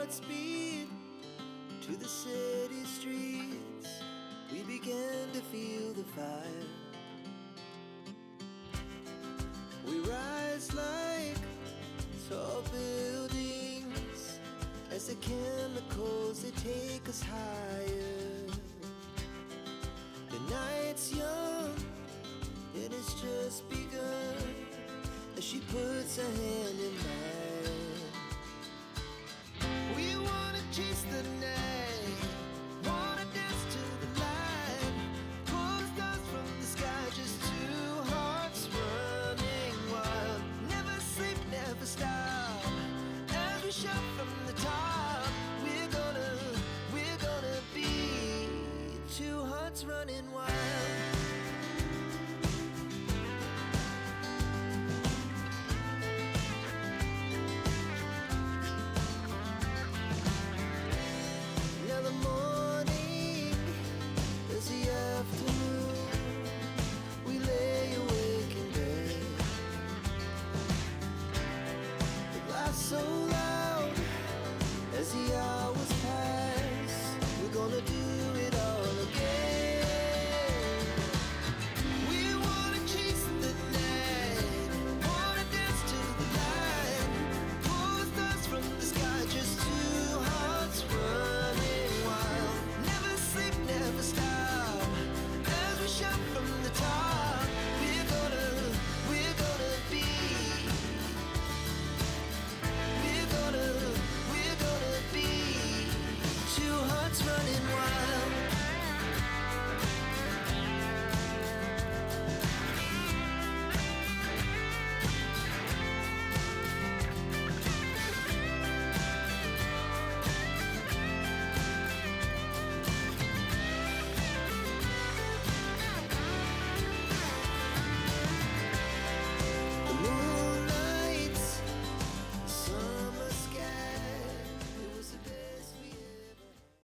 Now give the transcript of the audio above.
at speed to the city streets. We began to feel the fire. We rise like tall buildings as the chemicals, they take us higher. The night's young, it has just begun as she puts her hand in mine. We wanna chase the night, wanna dance to the light, pull the stars from the sky, just two hearts running wild. Never sleep, never stop, as we shout from the top. We're gonna be two hearts running wild. Now the morning is the afternoon. We lay awake in bed. The glass so